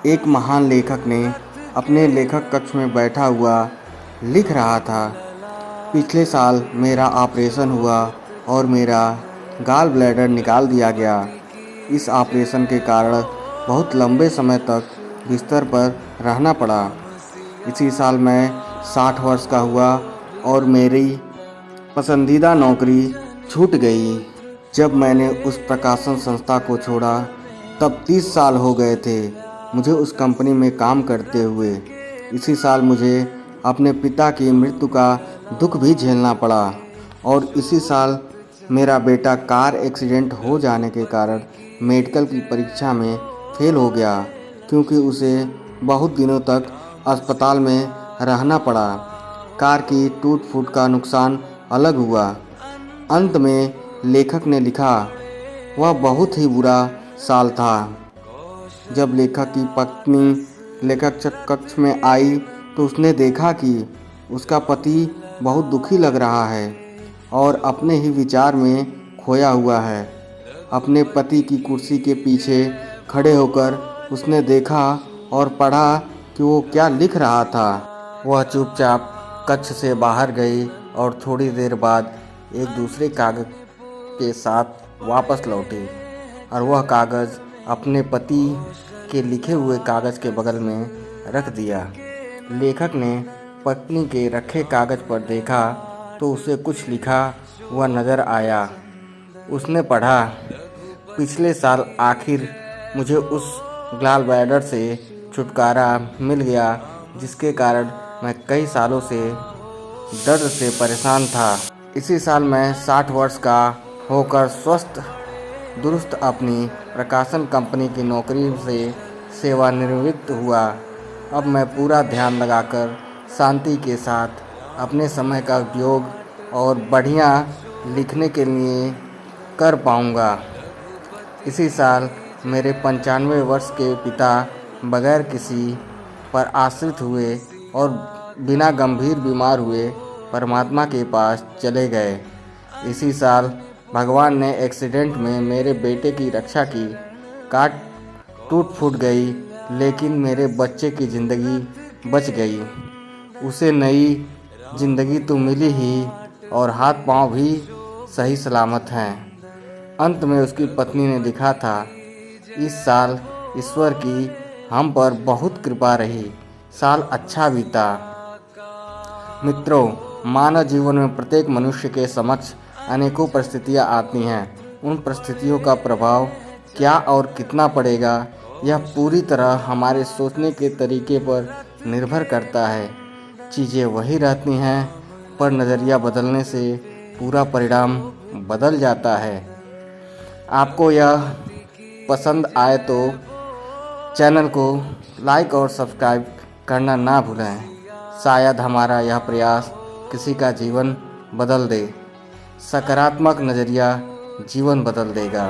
एक महान लेखक ने अपने लेखक कक्ष में बैठा हुआ लिख रहा था। पिछले साल मेरा ऑपरेशन हुआ और मेरा गॉल ब्लैडर निकाल दिया गया। इस ऑपरेशन के कारण बहुत लंबे समय तक बिस्तर पर रहना पड़ा। इसी साल मैं 60 वर्ष का हुआ और मेरी पसंदीदा नौकरी छूट गई। जब मैंने उस प्रकाशन संस्था को छोड़ा तब 30 साल हो गए थे मुझे उस कंपनी में काम करते हुए। इसी साल मुझे अपने पिता की मृत्यु का दुख भी झेलना पड़ा और इसी साल मेरा बेटा कार एक्सीडेंट हो जाने के कारण मेडिकल की परीक्षा में फेल हो गया, क्योंकि उसे बहुत दिनों तक अस्पताल में रहना पड़ा। कार की टूट फूट का नुकसान अलग हुआ। अंत में लेखक ने लिखा, वह बहुत ही बुरा साल था। जब लेखक की पत्नी लेखक कक्ष में आई तो उसने देखा कि उसका पति बहुत दुखी लग रहा है और अपने ही विचार में खोया हुआ है। अपने पति की कुर्सी के पीछे खड़े होकर उसने देखा और पढ़ा कि वो क्या लिख रहा था। वह चुपचाप कक्ष से बाहर गई और थोड़ी देर बाद एक दूसरे कागज के साथ वापस लौटी और वह कागज़ अपने पति के लिखे हुए कागज़ के बगल में रख दिया। लेखक ने पत्नी के रखे कागज़ पर देखा तो उसे कुछ लिखा हुआ नज़र आया। उसने पढ़ा, पिछले साल आखिर मुझे उस गॉल ब्लैडर से छुटकारा मिल गया जिसके कारण मैं कई सालों से दर्द से परेशान था। इसी साल मैं 60 वर्ष का होकर स्वस्थ दुरुस्त अपनी प्रकाशन कंपनी की नौकरी से सेवानिवृत्त हुआ। अब मैं पूरा ध्यान लगाकर शांति के साथ अपने समय का उपयोग और बढ़िया लिखने के लिए कर पाऊँगा। इसी साल मेरे 95 वर्ष के पिता बगैर किसी पर आश्रित हुए और बिना गंभीर बीमार हुए परमात्मा के पास चले गए। इसी साल भगवान ने एक्सीडेंट में मेरे बेटे की रक्षा की। कार टूट फूट गई लेकिन मेरे बच्चे की ज़िंदगी बच गई। उसे नई ज़िंदगी तो मिली ही और हाथ पांव भी सही सलामत हैं। अंत में उसकी पत्नी ने लिखा था, इस साल ईश्वर की हम पर बहुत कृपा रही, साल अच्छा बीता। मित्रों, मानव जीवन में प्रत्येक मनुष्य के समक्ष अनेकों परिस्थितियां आती हैं। उन परिस्थितियों का प्रभाव क्या और कितना पड़ेगा, यह पूरी तरह हमारे सोचने के तरीके पर निर्भर करता है। चीज़ें वही रहती हैं, पर नज़रिया बदलने से पूरा परिणाम बदल जाता है। आपको यह पसंद आए तो चैनल को लाइक और सब्सक्राइब करना ना भूलें। शायद हमारा यह प्रयास किसी का जीवन बदल दे। सकारात्मक नज़रिया जीवन बदल देगा।